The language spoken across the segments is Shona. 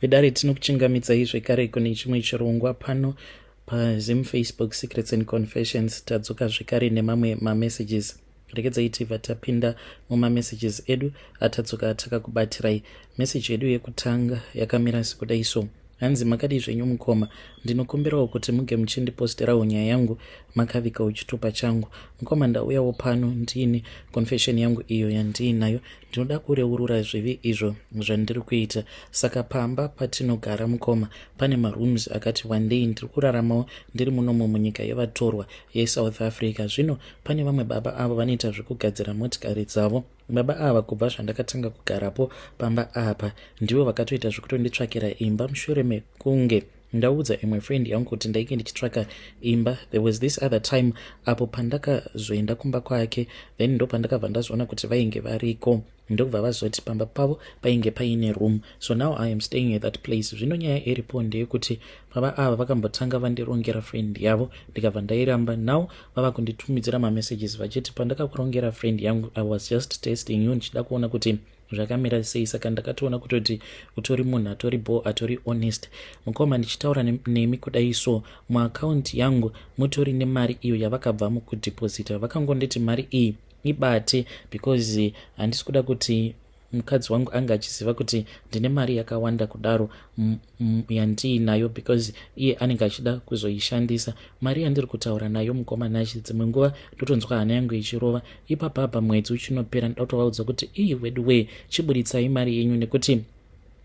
Vedare tinokuchingamidzai zvekare kune chimwe chirongwa pano paZim Facebook Secrets and Confessions. Tadzoka zvekare nemamwe mamessages. Regedzai tibva tapinda mumamessages edu atadzoka takakubatirai. Message edu yekutanga yakamira sekudai so. Hanzi makadi zvenyu mukoma, ndinokumbirawo kuti muge muchindiposterawo nyaya yangu makavika uchitupa changu. Mukoma, ndauyawo pano ndiine confession yangu iyo yandiinayo. Ndinoda kureurura zvivi izvo zvandiri kuita. Saka pamba patinogara mukoma pane marooms akati one day ndiri kuraramawo ndiri munomo munyika yevatorwa yeSouth Africa. Zvino pane vamwe baba avo vanoita zvekugadzira motikari dzavo. Baba ava kubva zvandakatanga kugarapo pamba apa ndivo vakatoita zvekutonditsvakira imba mushure mekunge ndaudza imwe friend yangu kuti ndaike ndichitsvaka imba. There was this other time apo pandakazoenda kumba kwake, then ndo pandakabva ndazoona kuti vainge variko, ndokubva vazoti pamba pavo painge paine room. So now I am staying at that place. Zvino nyaya iripo ndeyekuti baba ava vakambotanga vandirongera friend yavo, ndikabva ndairamba. Now vava kunditumidzira mamessages vachiti pandakakurongera friend yangu I was just testing you, ndichida kuona kuti zvakamira sei. Saka ndakatoona kutoti utori munhu atori bo atori honest. Mukoma, ndichitaura nemi kudai so muaccount yangu mutori nemari iyo yavakabva kudhiposita. Vakangonditi mari iyi ibate because handisi kuda kuti mukadzi wangu anga achiziva kuti ndine mari yakawanda kudaro yandiinayo, because iye anenge achida kuzoishandisa. Mari yandiri kutaura nayo mukoma nashi, dzimwe nguva ndotonzwa hana yangu ichirova. Ipapa mwedzi uchinopera ndotovaudza kuti iyi weduwe chiburitsai mari yenyu, nekuti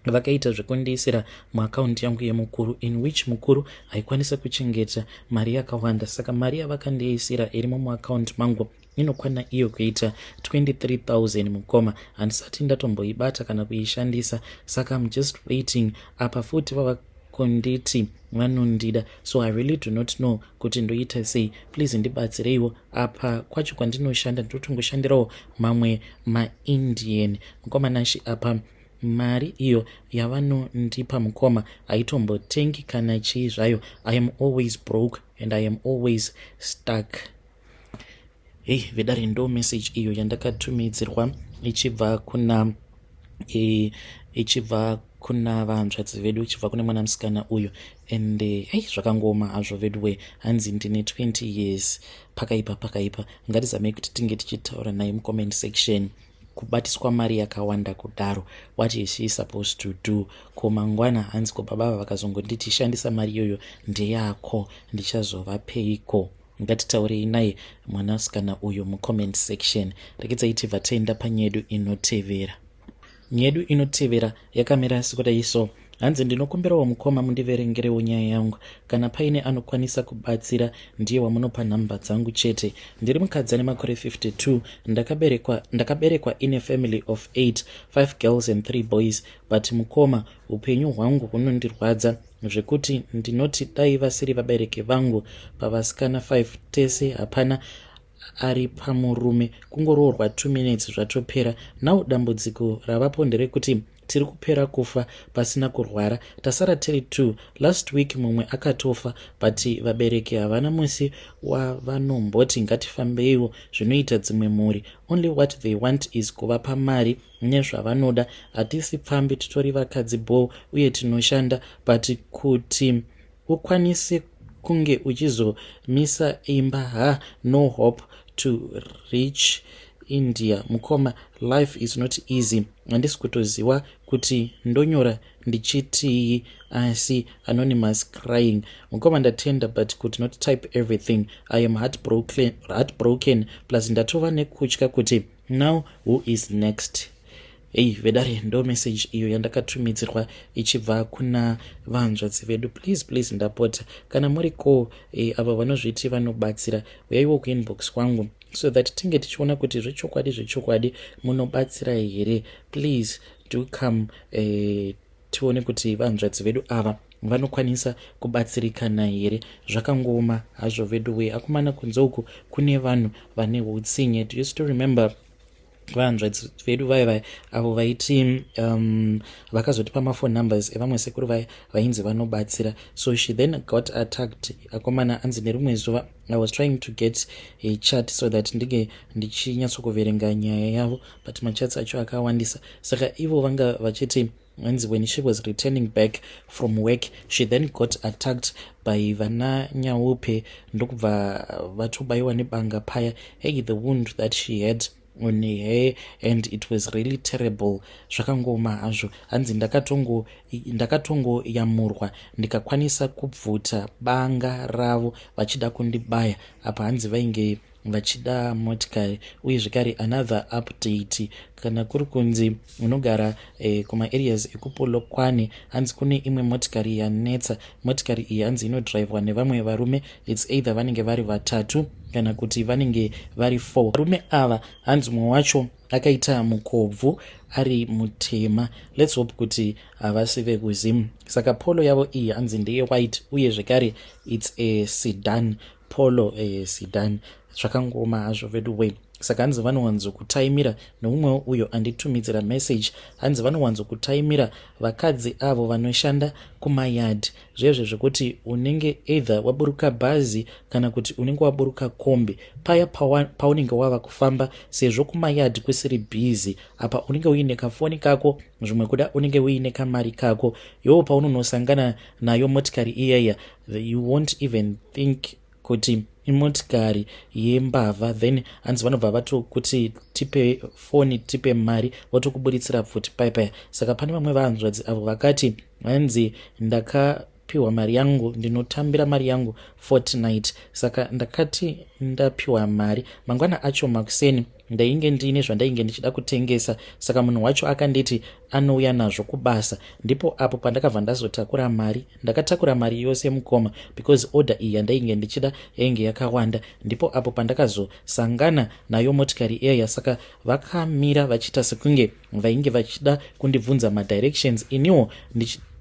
vakaita zvekundiisira muaccount yangu yemukuru, in which mukuru haikwanisa kuchengeta mari yakawanda. Saka mari yavakandiisira irimo muaccount mangu inokwana iyo kuita 23,000 mukoma. Handisati ndatomboibata kana kuishandisa, saka I'm just waiting. Apa futi vavakonditi vanondida, so I really do not know kuti ndoita sei. Please ndibatsireiwo. Apa kwacho kwandinoshanda ndotongoshandirawo mamwe maIndian mukoma nashi. Apa mari iyo yavanondipa mukoma haitombotengi kana chii zvayo. I am always broke and I am always stuck. Hey, vedare ndo message iyo yandakatumidzirwa ichibva kuna vanzvadzi vedu, ichibva kuna mwana musikana uyu. And zvakangoma hazvo veduwe. Hanzi ndine 20 years pakaipa. Ngatizamei kuti tinge tichitaura naye mucomment section. Kubatiswa mari yakawanda kudaro, what is she supposed to do? Komangwana hanzi ko baba vakazongonditi shandisa mari iyoyo ndeyako, ndichazovapeiko? Ngatitaurei naye mwanasikana uyo mucomment section. Regedzai tibva taenda panyedu inotevera. Nyedu inotevera yakamira sekudai so. Hanzi ndinokumbirawo mukoma mundiverengerewo nyaya yangu. Kana paine anokwanisa kubatsira ndiye wamunopa nhamba dzangu chete. Ndiri mukadzi ane makore 52. Ndakaberekwa in a family of 8, 5 girls and 3 boys. But mukoma, upenyu hwangu hunondirwadza zvekuti ndinoti dai vasiri vabereki vangu pavasikana 5 tese hapana ari pamurume. Kungoroorwa 2 minutes zvatopera. Now dambudziko ravapo nderekuti tiri kupera kufa pasina kurwara. Tasara tiri 2. Last week mumwe akatofa, but vabereki havana musi wavanomboti ngatifambeiwo zvinoita dzimwe mhuri. Only what they want is kuvapa mari nezvavanoda. Hatisi pfambi, titori vakadzi bo uye tinoshanda, but kuti ukwanise kunge uchizomisa imba no hope to reach India. Mukoma, life is not easy. Handisi kutoziva kuti ndonyora ndichiti asi anonymous crying. Mukoma, ndatenda but could not type everything. I am heartbroken plus ndatova nekutya kuti now who is next. Hey, vedare ndo message iyo yandakatumidzirwa ichibva kuna vanzvadzi vedu. Please ndapota kana muriko ava vanozviti vanobatsira, uyaiwo kuinbox kwangu so that tinge tichiona kuti zvechokwadi munobatsira here. Please do come tione kuti vanzvadzi vedu ava vanokwanisa kubatsirikana here. Zvakangoma hazvo vedu akumana kunze uku kune vanhu vane utsinye. Do you still remember vanzvadzi vedu vai avo vaiti vakazotipa mafone numbers evamwe sekuru vainzi vanobatsira? So she then got attacked. Akomana anzi nerimwe zuva I was trying to get a chat so that ndige ndichinyatsokuverenga nyaya yavo, but machats acho akawandisa. Saka ivo vanga vachiti when she was returning back from work, she then got attacked by vana nyaupe ndokubva vatobaiwa nebanga paya. Hey, the wound that she had on her hair, and it was really terrible. Zvakangoma hazvo. Hanzi ndakatongoyamurwa ndikakwanisa kubvuta banga ravo vachida kundibaya. Apa hanzi vainge vachida motikari. Uye zvekare another update, kana kuri kunzi unogara kuma areas ekupolokwane, hanzi kune imwe motikari yanetsa. Motikari iyi hanzi inodrivwa nevamwe varume. It's either vanenge vari vatatu kana kuti vanenge vari 4. Varume ava hanzi mumwe wacho akaita mukobvu ari mutema. Let's hope kuti havasi vekuzimu. Saka polo yavo iyi hanzi ndeye white, uye zvekare it's a sedan, polo sedan. Zvakangoma hazvo vedu. Saka hanzi vanowanzokutaimira nomumwe uyo anditumidzira message, hanzi vanowanzokutaimira vakadzi avo vanoshanda kumayadhi. Zvezvo zvekuti unenge either waburuka bhazi kana kuti unenge waburuka kombi, paya paunenge wava kufamba, sezvo kumayadhi kusiri busy, apa unenge uine kafoni kako, zvimwe kuda unenge uine kamari kako, iwo paunonosangana nayo motikari iyaya, you won't even think kuti imotikari yembavha. Then hanzi vanobva vatokuti tipe foni, tipe mari, votokubuditsira futi paya. Saka pane vamwe vahanzvadzi avo vakati hanzi ndakapiwa mari yangu, ndinotambira mari yangu fortnight. Saka ndakati ndapiwa mari mangwana acho makuseni ndainge ndine zvandainge ndichida kutengesa. Saka munhu wacho akanditi anouya nazvo kubasa. Ndipo apo pandakabva ndazotakura mari, ndakatakura mari yose mukoma, because order iyi yandainge ndichida yainge yakawanda. Ndipo apo pandakazosangana nayo motikari iyaya. Saka vakamira vachiita sekunge vainge vachida kundibvunza madirections, iniwo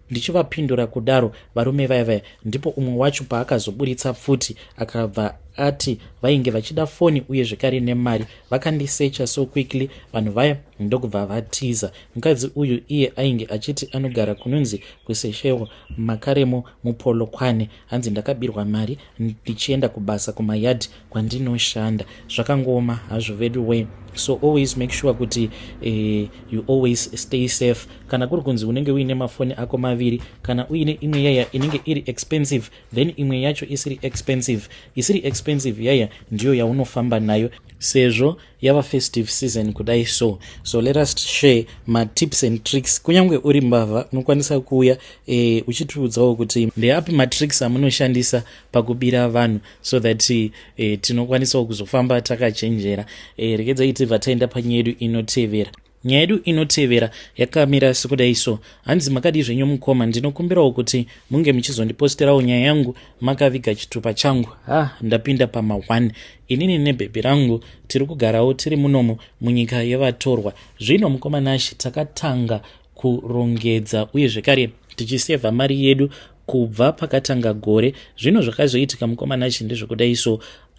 ndichivapindura kudaro varume vaya. Ndipo umwe wacho paakazoburitsa futi akabva ati vainge vachida foni uye zvekare nemari. Vakandisecha so quickly vanhu vaya ndokubva vatiza. Mukadzi uyu iye ainge achiti anogara kunonzi kuseshewo makaremo mupolokwane. Hanzi ndakabirwa mari ndichienda kubasa kumayadhi kwandinoshanda. Zvakangoma hazvo vedu. So always make sure kuti you always stay safe. Kana kuri kunzi unenge uine mafoni ako maviri, kana uine imwe yaya inenge iri expensive, then imwe yacho isiri expensive yaya ndiyo yaunofamba nayo, sezvo yava festive season kudai. So let us share ma tips and tricks. Kunyange uri mbavha unokwanisa kuuya uchitiudzawo kuti ndeapi ma tricks amunoshandisa pakubira vanhu, so that tinokwanisawo kuzofamba takachenjera. Rekedza iti vataenda panyaya yedu inotevera. Nyaya yedu inotevera yakamira sekudai. Hanzi makadi zvenyu mukoma, ndinokumbirawo kuti munge muchizondiposterawo nyaya yangu makaviga chitupa changu. Ndapinda pama 1. Inini nebhebhi rangu tiri kugarawo tiri munomo munyika yevatorwa. Zvino mukoma nashi takatanga kurongedza uye zvekare tichisevha mari yedu kubva pakatanga gore. Zvino zvakazoitika mukoma nashi ndezvekudai.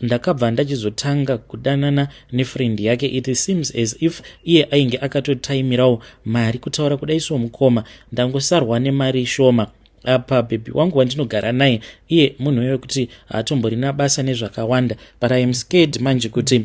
Ndakabva ndachizotanga kudanana nefriend yake. It seems as if iye ainge akatotaimirawo mari kutaura kudai. Mukoma ndangosarwa nemari shoma. Apa bhebhi wangu wandinogara naye, iye munhu wekuti hatomborina basa nezvakawanda, but I am scared manje kuti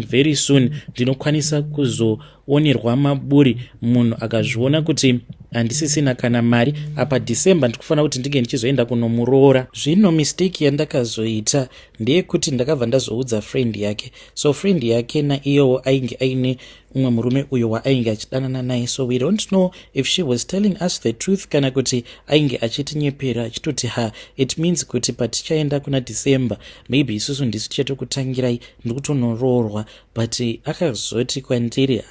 very soon ndinokwanisa kuzoonerwa maburi munhu akazviona kuti handisisina kana mari. Apa December ndikufana kuti ndige ndichizoenda kunomuroora. Zvino mistake yandakazoita ndeyekuti ndakabva ndazoudza friend yake. So friend yake naiyewo ainge aine umwe murume uyo waainge achidanana naye. So we don't know if she was telling us the truth kana kuti ainge achitinyepera achitoti it means kuti patichaenda kuna December maybe isusu ndisu chetokutangirai ndikutonoroorwa. But akazoti kwandiri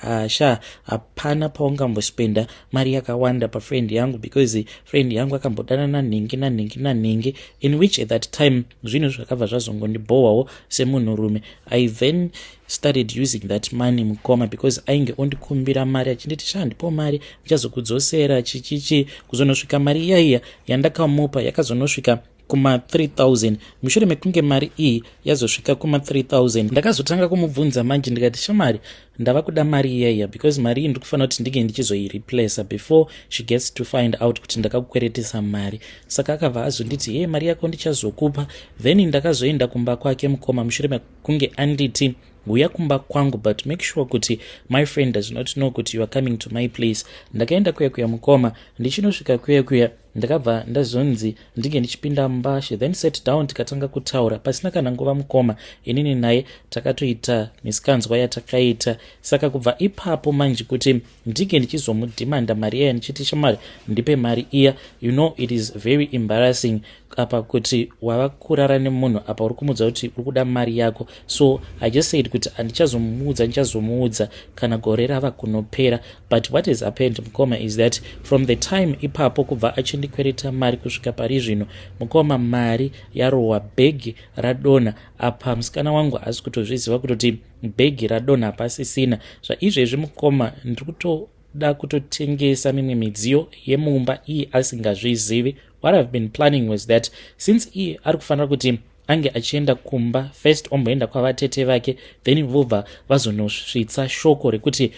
hapana paungambospenda mari yakawanda pafriend yangu, because friend yangu akambodanana ningi in which at that time zvino zvakabva zvazongondibhowawo semunhurume. I then started using that money mukoma, because ainge ondikumbira mari achinditi shandipo mari ndichazokudzosera chichichi kuzonosvika mari iyaiya yandakamupa yakazonosvika kuma 3000. Mushure mekunge mari iyi yazosvika kuma 3000 ndakazotanga kumubvunza manje ndikati shamari ndava kuda mari iyaiya, because mari iyi ndikufanira kuti ndige ndichizoireplace before she gets to find out kuti ndakakukweretesa mari. Saka akabva azonditi mari yako ndichazokupa. Then ndakazoenda kumba kwake mukoma mushure mekunge anditi uya kumba kwangu, but make sure kuti my friend does not know kuti you are coming to my place. Ndakaenda kuya mukoma, ndichinosvika kuya ndakabva ndazonzi ndinge ndichipinda mumbashe, then sat down tikatanga kutaura pasina kana nguva mukoma. Inini naye takatoita misikanzwa yatakaita. Saka kubva ipapo manje kuti ndinge ndichizomudhimanda mari iya ndichiti shamari ndipe mari iya, you know it is very embarrassing apa kuti wava kurara nemunhu apa uri kumudza kuti uri kuda mari yako. So I just said kuti ndichazomuudza kana gore rava kunopera. But what has happened mukoma is that from the time ipapo kubva achindikwereta mari kusvika pari zvino, mukoma mari yarohwa, bhegi radonha. Apa musikana wangu asi kutozviziva kutoti bhegi radonha pasisina. Zvaizvezvi mukoma ndiri kutoda kutotengesa mimwe midziyo yemumba iye asingazvizivi. What I've been planning was that since iye ari kufanira kuti ange achienda kumba first omboenda kwavatete vake, then vobva vazonosvitsa shoko rekuti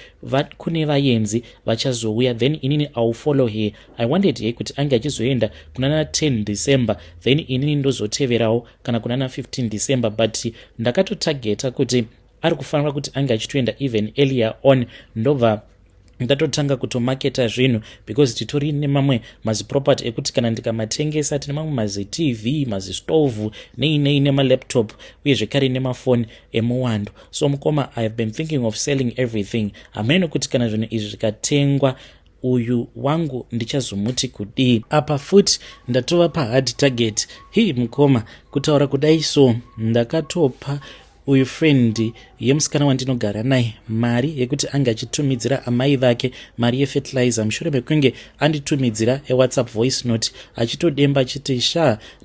kune vaenzi vachazouya, then inini I'll follow her. I wanted her kuti ange achizoenda kunana 10 December, then inini ndozoteverawo kana kunana 15 December, but ndakatotageta kuti ari kufanira kuti ange achitoenda even earlier on. Ndobva ndatotanga kutomaketa zvinhu because titori nemamwe maziproperty ekuti kana ndikamatengesa tine mamwe mazitv, mazistovhu nei nemalaptop uye zvekare nemafoni emuwando. So mukoma, I have been thinking of selling everything. Hamene kuti kana zvinhu izvi zvikatengwa uyu wangu ndichazomuti kudii. Apa futi ndatova pahard target. Hii mukoma, kutaura kudai so ndakatopa uyu friend yemusikana wandinogara naye mari yekuti ange achitumidzira amai vake mari yefertilizer mushure mekunge anditumidzira WhatsApp voice note achitodemba achiti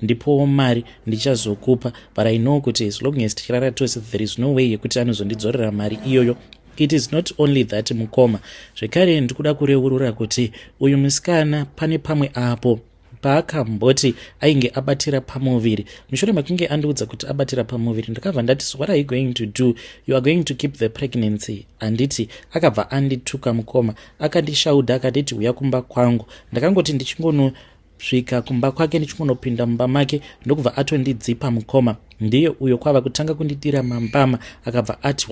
ndipowo mari ndichazokupa, but I know kuti as long as tichirara tose there is no way yekuti anozondidzorera mari iyoyo. It is not only that mukoma, zvekare ndikuda kureurura kuti uyu musikana pane pamwe apo paakamboti ainge abatira pamuviri. Mushure mekunge andiudza kuti abatira pamuviri, ndakabva ndati, so what are you going to do? You are going to keep the pregnancy. Anditi akabva andituka mukoma, akandishaudha akaditi uya kumba kwangu. Ndakangoti ndichingonosvika kumba kwake ndichingonopinda mumba make ndokubva atondidzipa mukoma. Ndiye uyo kwava kutanga kundidira mambama, akabva ati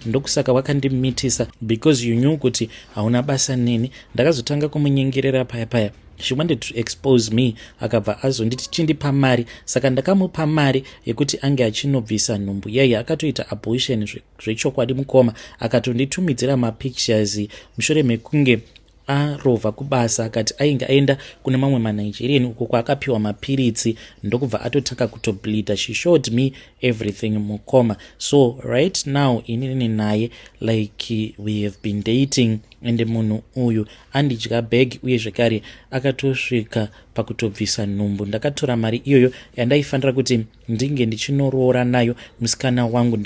ndokusaka wakandimitisa because you knew kuti hauna basa neni. Ndakazotanga kumunyengerera paya. She wanted to expose me. Akabva azonditi chindipa mari, saka ndakamupa mari yekuti ange achinobvisa nhumbu yeye. Akatoita abortion zvechokwadi mukoma, akatonditumidzira mapictures mushure mekunge arovha kubasa. Akati ainge aenda kune mamwe maNigerian uko kwaakapiwa mapiritsi ndokubva atotaka kutobleeda. She showed me everything mukoma. So right now inini naye like we have been dating, ende munhu uyu andidya bag uye zvekare akatosvika pakutobvisa nhumbu. Ndakatora mari iyoyo yandaifanira kuti ndinge ndichinorora nayo musikana wangu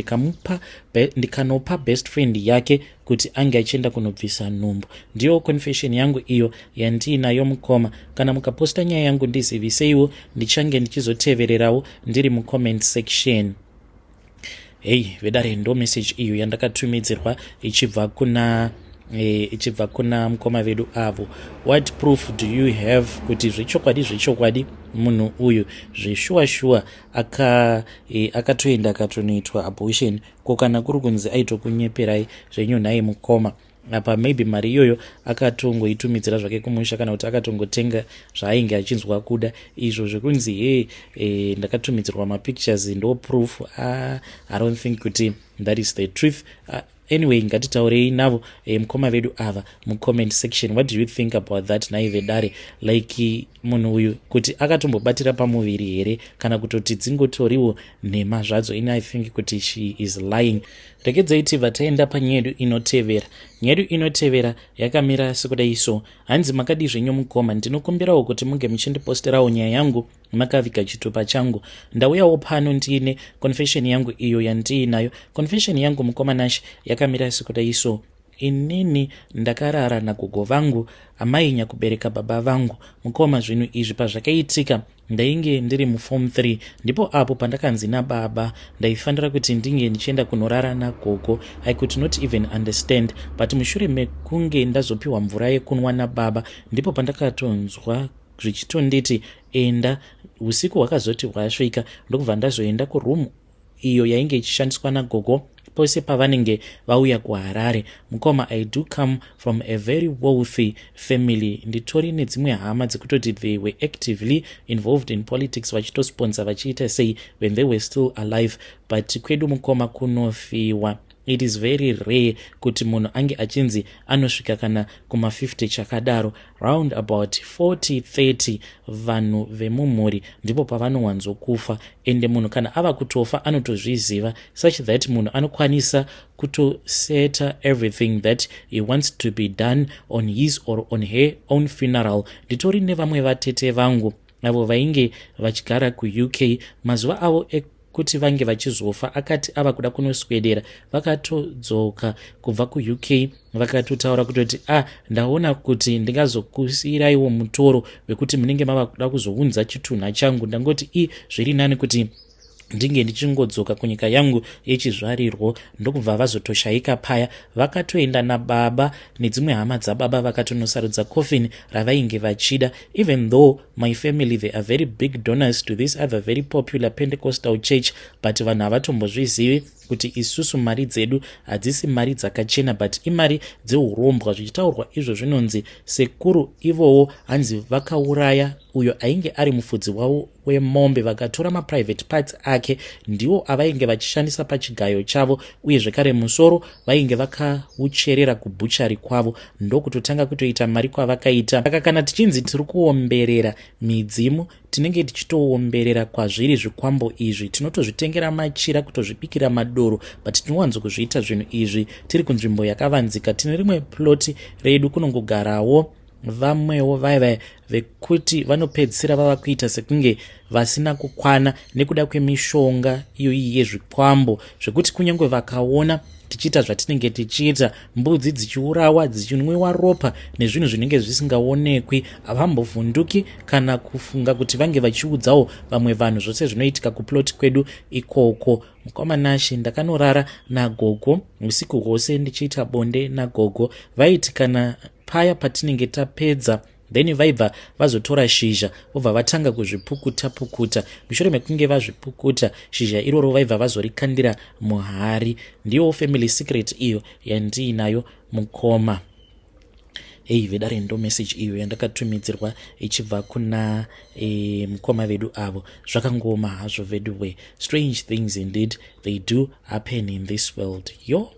ndikanopa best friend yake kuti ange achienda kunobvisa nhumbu. Ndiyo confession yangu iyo yandiinayo mukoma. Kana mukaposta nyaya yangu ndiziviseiwo, ndichange ndichizotevererawo ndiri mucomment section. Hey vedare, ndo message iyo yandakatumidzirwa ichibva kuna mukoma vedu avo. What proof do you have kuti zvechokwadi munhu uyu zveshuwa akatoenda akatonoitwa abortion, ko kana kuri kunzi aitokunyeperai zvenyu naye mukoma? Apa maybe mari iyoyo akatongoitumidzira zvake kumusha, kana kuti akatongotenga zvaainge achinzwa kuda. Izvo zvekunzi ndakatumidzirwa mapictures ndo proof, I don't think kuti that is the truth. Anyway, ngatitaurei navo mukoma vedu ava mucomment section. What do you think about that naivedare? Like munhu uyu kuti akatombobatira pamuviri here kana kutoti dzingotoriwo nhema zvadzo? I think kuti she is lying. Regedzai tiva taenda panyaya yedu inotevera. Nyaya yedu inotevera yakamira sekudai so. Hanzi makadi zvenyu mukoma, ndinokumbirawo kuti munge muchindiposterawo nyaya yangu makaviga chitupa changu. Ndauyawo pano ndiine confession yangu iyo yandiinayo. Confession yangu mukoma Nash yakamira sekudai so. Inini ndakarara nagogo vangu amainya kubereka baba vangu mukoma. Zvinhu izvi pazvakaitika ndainge ndiri muform 3, ndipo apo pandakanzi nababa ndaifanira kuti ndinge ndichienda kunorara nagogo. I could not even understand, but mushure mekunge ndazopiwa mvura yekunwa nababa ndipo pandakatonzwa zvichitonditi enda. Usiku hwakazoti hwasvika ndokubva ndazoenda kuroom iyo yainge ichishandiswa nagogo pose pavanenge vauya kuHarare. Mukoma, I do come from a very wealthy family. Nditori nedzimwe hama dzekutoti they were actively involved in politics, vachitosponsor vachiita sei when they were still alive, but kwedu Mukoma kunofiwa. It is very rare kuti munhu ange achinzi anosvika kana kuma 50 chakadaro, round about 40-30 vanhu vemumhuri ndipo pavanowanzokufa, ende munhu kana ava kutofa anotozviziva, such that munhu anokwanisa kutoseta everything that he wants to be done on his or on her own funeral. Nditori nevamwe vatete vangu avo vainge vachigara kuUK, mazuva avo kuti vange vachizofa akati ava kuda kunoswedera, vakatodzoka kubva kuUK vakatotaura kutoti ndaona kuti ndingazokusiyiraiwo mutoro wekuti munenge mava kuda kuzounza chitunha changu. Ndangoti zviri nani kuti ndinge ndichingodzoka kunyika yangu yechizvarirwo. Ndokubva vazotoshaika paya, vakatoenda nababa nedzimwe hama dzababa vakatonosarudza coffin ravainge vachida. Even though my family, they are very big donors to this other very popular Pentecostal church, but vanhu havatombozvizivi kuti isusu mari dzedu hadzisi mari dzakachena, but imari dzeurombwa. Zvichitaurwa izvo zvinonzi sekuru ivowo hanzi vakauraya uyo ainge ari mufudzi wavo wemombe, vakatora maprivate parts ake ndiwo avainge vachishandisa pachigayo chavo, uye zvekare musoro vainge vakaucherera kubuchari kwavo. Ndokutotanga kutoita mari kwavakaita. Saka kana tichinzi tiri kuomberera midzimu, tinenge tichitoomberera kwazviri zvikwambo izvi. Tinotozvitengera machira kutozvibikira madoro, but tinowanzo kuzviita zvinhu izvi tiri kunzvimbo yakavanzika. Tine rimwe ploti redu kunongogarawo vamwewo vaiva vekuti vanopedzisira vava kuita sekunge vasina kukwana nekuda kwemishonga iyoyi yezvikwambo, zvekuti kunyange vakaona tichiita zvatinenge tichiita, mbudzi dzichiurawa, dzichinwiwa ropa nezvinhu zvinenge zvisingaonekwi, havambovhunduki kana kufunga kuti vange vachiudzawo vamwe vanhu zvose zvinoitika kuploti kwedu ikoko. Mukoma Nashe, ndakanorara nagogo usiku hwose ndichiita bonde nagogo. Vaiti kana paya patinenge tapedza, then vaibva vazotora shizha vobva vatanga kuzvipukuta. Mushure mekunge vazvipukuta shizha iroro vaibva vazorikandira muhari. Ndiyo family secret iyo yandiinayo Mukoma. Vedare ndo message iyo yandakatumidzirwa ichibva kuna Mukoma vedu avo. Zvakangoma hazvo vedu we. Strange things indeed, they do happen in this world. Yo.